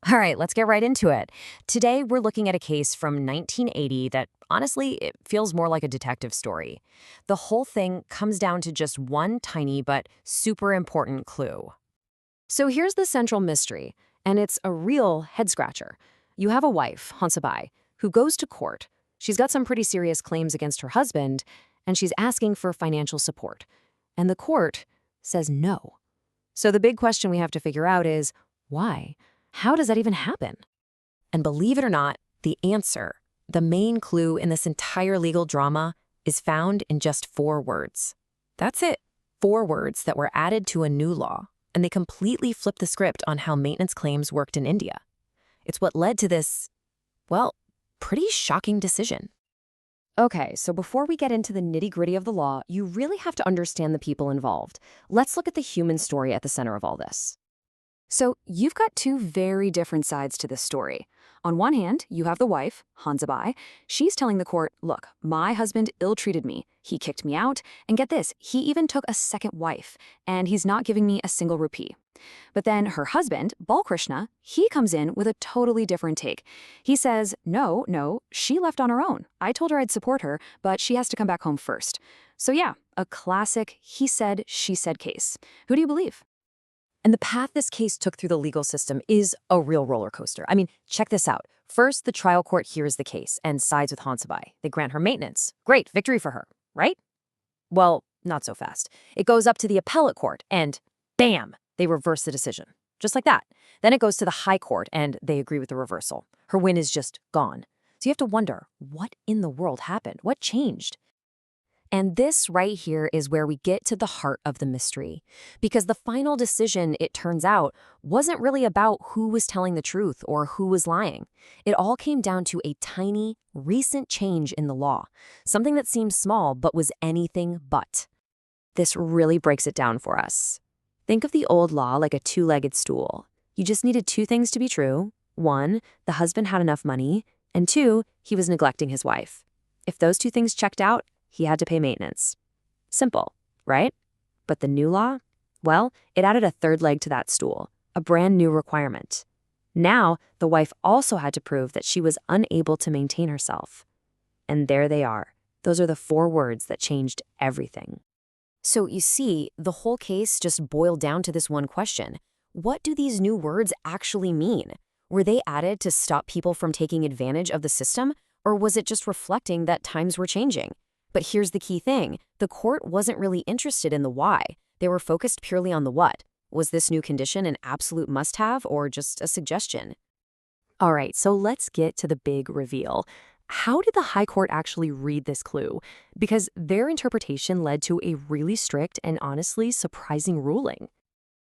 All right, let's get right into it. Today, we're looking at a case from 1980 that, honestly, it feels more like a detective story. The whole thing comes down to just one tiny but super important clue. So here's the central mystery, and it's a real head-scratcher. You have a wife, Haunsabai, who goes to court. She's got some pretty serious claims against her husband, and she's asking for financial support. And the court says no. So the big question we have to figure out is, why? How does that even happen? And believe it or not, the answer, the main clue in this entire legal drama, is found in just 4 words. That's it. 4 words that were added to a new law, and they completely flipped the script on how maintenance claims worked in India. It's what led to this, well, pretty shocking decision. Okay, so before we get into the nitty-gritty of the law, you really have to understand the people involved. Let's look at the human story at the center of all this. So you've got 2 very different sides to this story. On one hand, you have the wife, Haunsabai. She's telling the court, look, my husband ill-treated me. He kicked me out, and get this, he even took a second wife, and he's not giving me a single rupee. But then her husband, Balkrishna, he comes in with a totally different take. He says, no, she left on her own. I told her I'd support her, but she has to come back home first. So yeah, a classic he said, she said case. Who do you believe? And the path this case took through the legal system is a real roller coaster. I mean, check this out. First, the trial court hears the case and sides with Haunsabai. They grant her maintenance. Great, victory for her, right? Well, not so fast. It goes up to the appellate court and bam, they reverse the decision. Just like that. Then it goes to the high court and they agree with the reversal. Her win is just gone. So you have to wonder, what in the world happened? What changed? And this right here is where we get to the heart of the mystery. Because the final decision, it turns out, wasn't really about who was telling the truth or who was lying. It all came down to a tiny, recent change in the law. Something that seemed small but was anything but. This really breaks it down for us. Think of the old law like a 2-legged stool. You just needed 2 things to be true. 1, the husband had enough money, and 2, he was neglecting his wife. If those 2 things checked out, he had to pay maintenance. Simple, right? But the new law? Well, it added a 3rd leg to that stool, a brand new requirement. Now, the wife also had to prove that she was unable to maintain herself. And there they are. Those are the 4 words that changed everything. So you see, the whole case just boiled down to this one question. What do these new words actually mean? Were they added to stop people from taking advantage of the system, or was it just reflecting that times were changing? But here's the key thing. The court wasn't really interested in the why. They were focused purely on the what. Was this new condition an absolute must-have or just a suggestion? All right, so let's get to the big reveal. How did the High Court actually read this clue? Because their interpretation led to a really strict and honestly surprising ruling.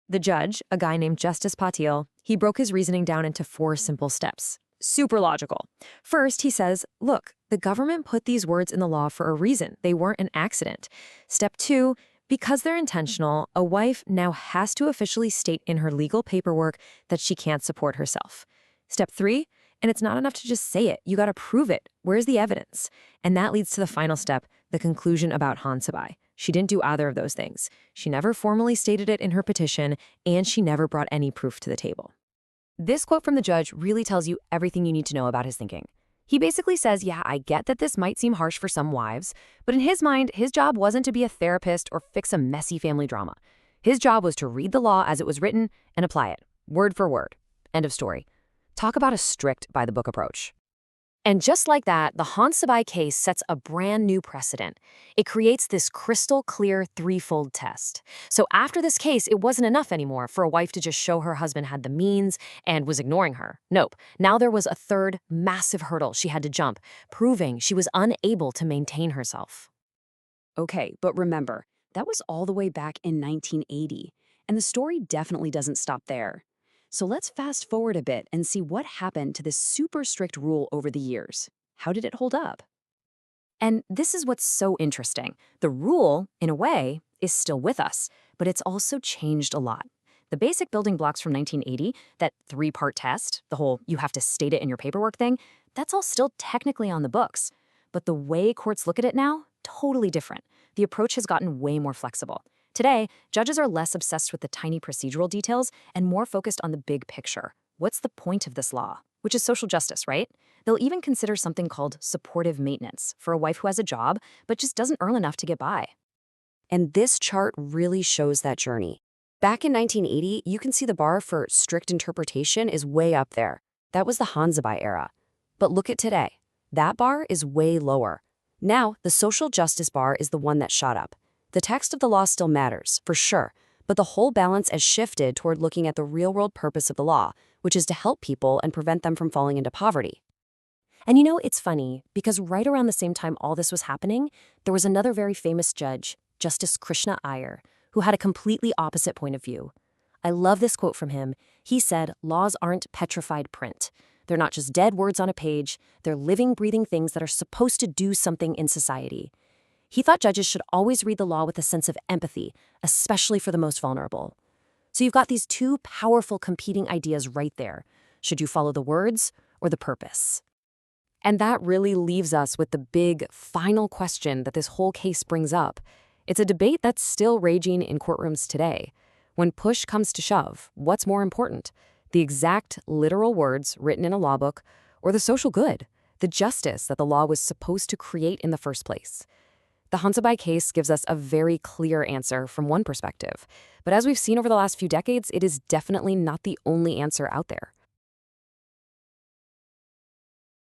The judge, a guy named Justice Patil, he broke his reasoning down into 4 simple steps. Super logical. First, he says, look, the government put these words in the law for a reason. They weren't an accident. Step 2, because they're intentional, a wife now has to officially state in her legal paperwork that she can't support herself. Step 3, and it's not enough to just say it. You got to prove it. Where's the evidence? And that leads to the final step, the conclusion about Haunsabai. She didn't do either of those things. She never formally stated it in her petition, and she never brought any proof to the table. This quote from the judge really tells you everything you need to know about his thinking. He basically says, yeah, I get that this might seem harsh for some wives, but in his mind, his job wasn't to be a therapist or fix a messy family drama. His job was to read the law as it was written and apply it, word for word. End of story. Talk about a strict by-the-book approach. And just like that, the Haunsabai case sets a brand new precedent. It creates this crystal clear 3-fold test. So after this case, it wasn't enough anymore for a wife to just show her husband had the means and was ignoring her. Nope. Now there was a 3rd massive hurdle she had to jump, proving she was unable to maintain herself. Okay, but remember, that was all the way back in 1980, and the story definitely doesn't stop there. So let's fast forward a bit and see what happened to this super strict rule over the years. How did it hold up? And this is what's so interesting. The rule, in a way, is still with us, but it's also changed a lot. The basic building blocks from 1980, that 3-part test, the whole you have to state it in your paperwork thing, that's all still technically on the books. But the way courts look at it now, totally different. The approach has gotten way more flexible. Today, judges are less obsessed with the tiny procedural details and more focused on the big picture. what's the point of this law? Which is social justice, right? They'll even consider something called supportive maintenance for a wife who has a job but just doesn't earn enough to get by. And this chart really shows that journey. Back in 1980, you can see the bar for strict interpretation is way up there. That was the Haunsabai era. But look at today. That bar is way lower. Now, the social justice bar is the one that shot up. The text of the law still matters, for sure, but the whole balance has shifted toward looking at the real-world purpose of the law, which is to help people and prevent them from falling into poverty. And you know, it's funny, because right around the same time all this was happening, there was another very famous judge, Justice Krishna Iyer, who had a completely opposite point of view. I love this quote from him. He said, "Laws aren't petrified print. They're not just dead words on a page. They're living, breathing things that are supposed to do something in society." He thought judges should always read the law with a sense of empathy, especially for the most vulnerable. So you've got these two powerful competing ideas right there. Should you follow the words or the purpose? And that really leaves us with the big, final question that this whole case brings up. It's a debate that's still raging in courtrooms today. When push comes to shove, what's more important? The exact literal words written in a law book, or the social good, the justice that the law was supposed to create in the first place? The Haunsabai case gives us a very clear answer from one perspective. But as we've seen over the last few decades, it is definitely not the only answer out there.